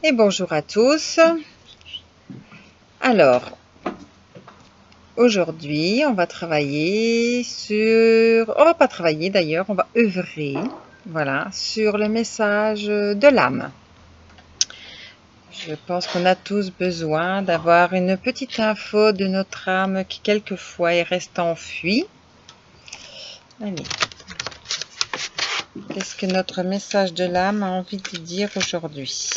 Et bonjour à tous. Alors, aujourd'hui, on va travailler sur... On va pas travailler d'ailleurs, on va œuvrer, voilà, sur le message de l'âme. Je pense qu'on a tous besoin d'avoir une petite info de notre âme qui quelquefois est restée enfuie. Allez. Qu'est-ce que notre message de l'âme a envie de dire aujourd'hui ?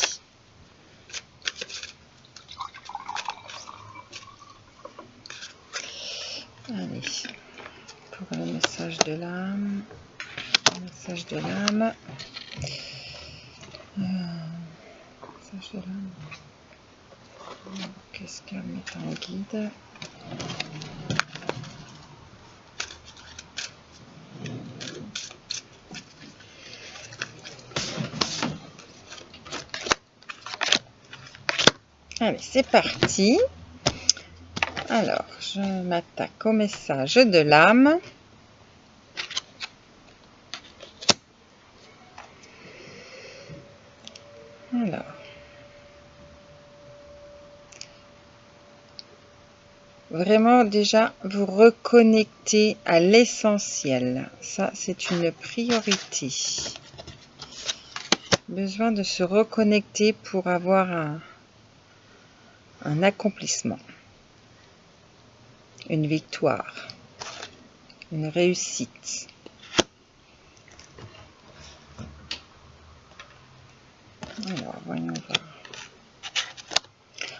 Allez, pour le message de l'âme, message de l'âme, message de l'âme, qu'est-ce qu'elle met en guide ? Allez, c'est parti. Alors, je m'attaque au message de l'âme. Alors, vraiment déjà vous reconnecter à l'essentiel. Ça, c'est une priorité. Besoin de se reconnecter pour avoir un accomplissement, une victoire, une réussite. Alors, voyons voir.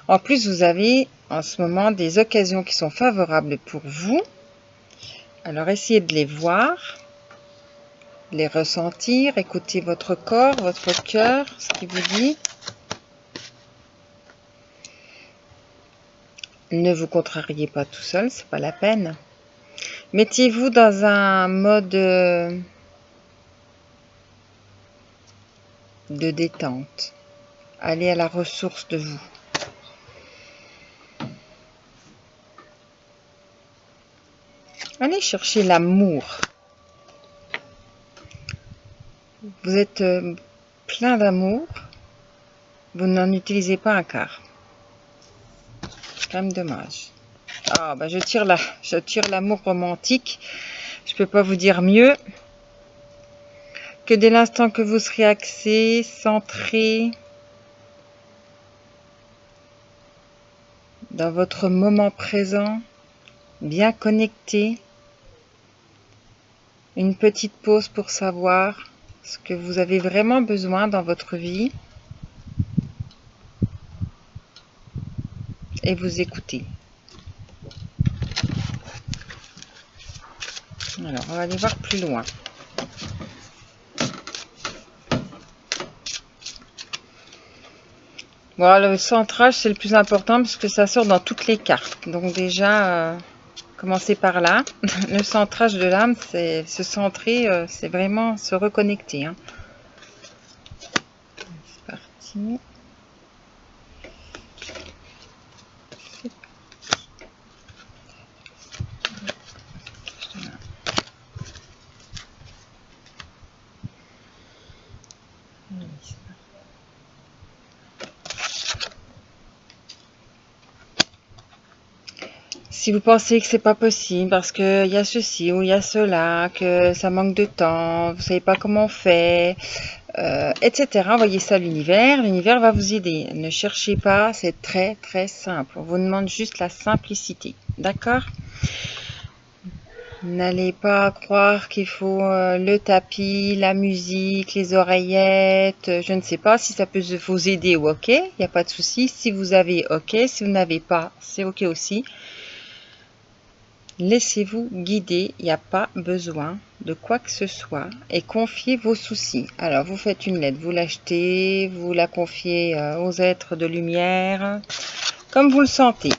En plus, vous avez en ce moment des occasions qui sont favorables pour vous. Alors, essayez de les voir, les ressentir, écoutez votre corps, votre cœur, ce qu'il vous dit. Ne vous contrariez pas tout seul, c'est pas la peine. Mettez-vous dans un mode de détente. Allez à la ressource de vous. Allez chercher l'amour. Vous êtes plein d'amour. Vous n'en utilisez pas un quart. C'est quand même dommage. Ah, bah je tire l'amour romantique. Je peux pas vous dire mieux que dès l'instant que vous serez axé, centré dans votre moment présent, bien connecté, une petite pause pour savoir ce que vous avez vraiment besoin dans votre vie et vous écouter. Alors, on va aller voir plus loin. Bon, le centrage, c'est le plus important parce que ça sort dans toutes les cartes. Donc déjà, commencez par là. Le centrage de l'âme, c'est se centrer, c'est vraiment se reconnecter. Hein. C'est parti. Si vous pensez que c'est pas possible parce qu'il y a ceci ou il y a cela, que ça manque de temps, vous savez pas comment on fait, etc. Envoyez ça à l'univers. L'univers va vous aider. Ne cherchez pas, c'est très très simple. On vous demande juste la simplicité. D'accord ? N'allez pas croire qu'il faut le tapis, la musique, les oreillettes. Je ne sais pas si ça peut vous aider ou ok. Il n'y a pas de souci. Si vous avez, ok. Si vous n'avez pas, c'est ok aussi. Laissez-vous guider, il n'y a pas besoin de quoi que ce soit et confiez vos soucis. Alors, vous faites une lettre, vous l'achetez, vous la confiez aux êtres de lumière, comme vous le sentez.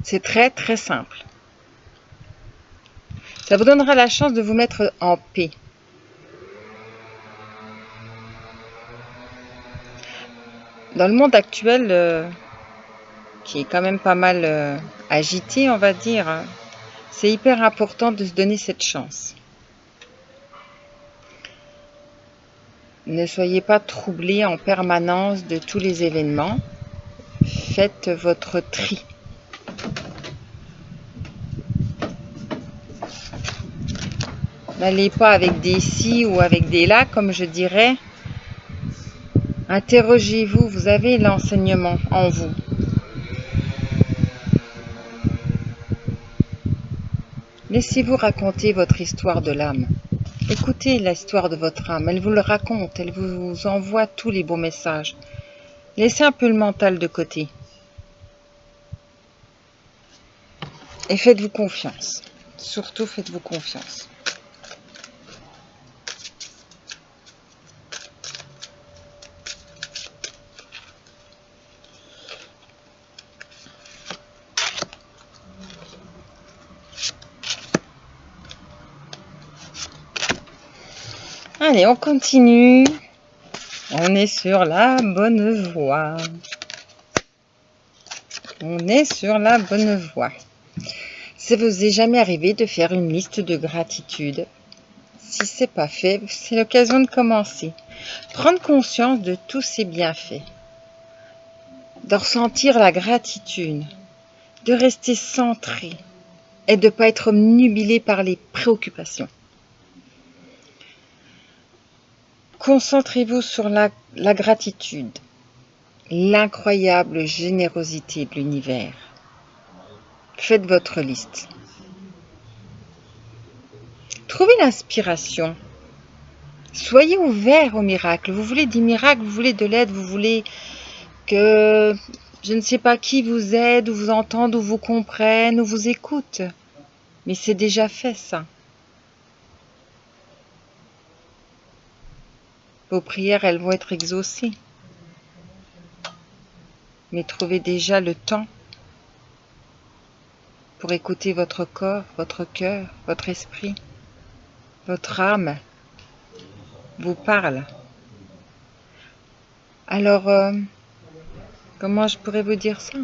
C'est très très simple. Ça vous donnera la chance de vous mettre en paix. Dans le monde actuel, qui est quand même pas mal agité, on va dire, c'est hyper important de se donner cette chance. Ne soyez pas troublés en permanence de tous les événements. Faites votre tri. N'allez pas avec des si ou avec des là, comme je dirais. Interrogez-vous, vous avez l'enseignement en vous. Laissez-vous raconter votre histoire de l'âme. Écoutez l'histoire de votre âme, elle vous le raconte, elle vous envoie tous les beaux messages. Laissez un peu le mental de côté. Et faites-vous confiance. Surtout faites-vous confiance. Allez, on continue. On est sur la bonne voie. On est sur la bonne voie. Ça vous est jamais arrivé de faire une liste de gratitude? Si c'est pas fait, c'est l'occasion de commencer. Prendre conscience de tous ces bienfaits. De ressentir la gratitude. De rester centré. Et de ne pas être obnubilé par les préoccupations. Concentrez-vous sur la gratitude. L'incroyable générosité de l'univers. Faites votre liste. Trouvez l'inspiration. Soyez ouvert aux miracles. Vous voulez des miracles, vous voulez de l'aide, vous voulez que je ne sais pas qui vous aide, ou vous entende, ou vous comprenne, ou vous écoute. Mais c'est déjà fait ça. Vos prières, elles vont être exaucées. Mais trouvez déjà le temps pour écouter votre corps, votre cœur, votre esprit, votre âme vous parle. Alors, comment je pourrais vous dire ça?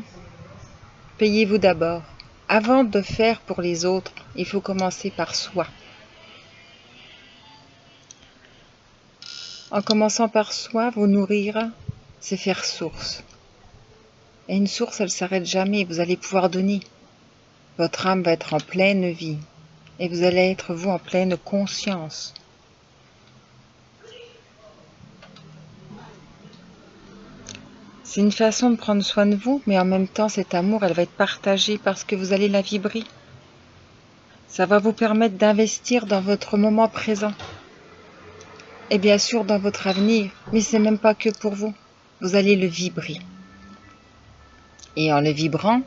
Payez-vous d'abord. Avant de faire pour les autres, il faut commencer par soi. En commençant par soi, vous nourrir, c'est faire source. Et une source, elle ne s'arrête jamais. Vous allez pouvoir donner. Votre âme va être en pleine vie. Et vous allez être, vous, en pleine conscience. C'est une façon de prendre soin de vous, mais en même temps, cet amour, elle va être partagée parce que vous allez la vibrer. Ça va vous permettre d'investir dans votre moment présent. Et bien sûr, dans votre avenir. Mais c'est même pas que pour vous. Vous allez le vibrer. Et en le vibrant,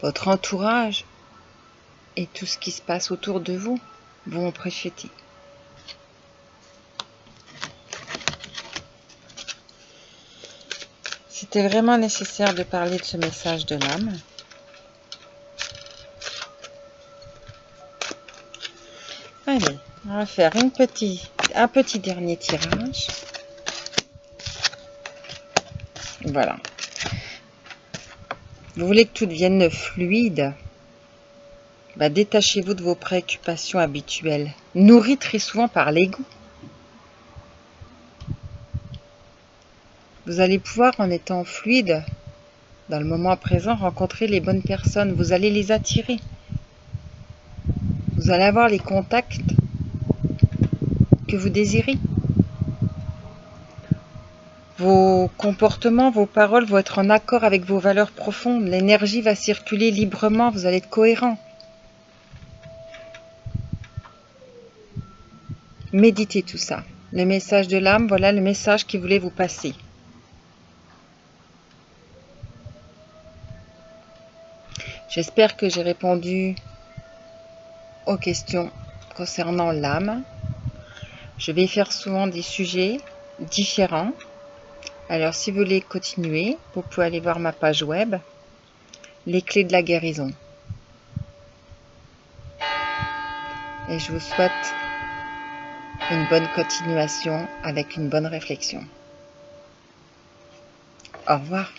votre entourage et tout ce qui se passe autour de vous vont en profiter. C'était vraiment nécessaire de parler de ce message de l'âme. Allez, on va faire un petit dernier tirage. Voilà. Vous voulez que tout devienne fluide? Détachez-vous de vos préoccupations habituelles, nourries très souvent par l'ego. Vous allez pouvoir, en étant fluide, dans le moment présent, rencontrer les bonnes personnes. Vous allez les attirer. Vous allez avoir les contacts que vous désirez. Vos comportements, vos paroles vont être en accord avec vos valeurs profondes. L'énergie va circuler librement. Vous allez être cohérent. Méditez tout ça. Le message de l'âme, voilà le message qu'il voulait vous passer. J'espère que j'ai répondu aux questions concernant l'âme. Je vais faire souvent des sujets différents. Alors si vous voulez continuer, vous pouvez aller voir ma page web, les clés de la guérison. Et je vous souhaite une bonne continuation avec une bonne réflexion. Au revoir.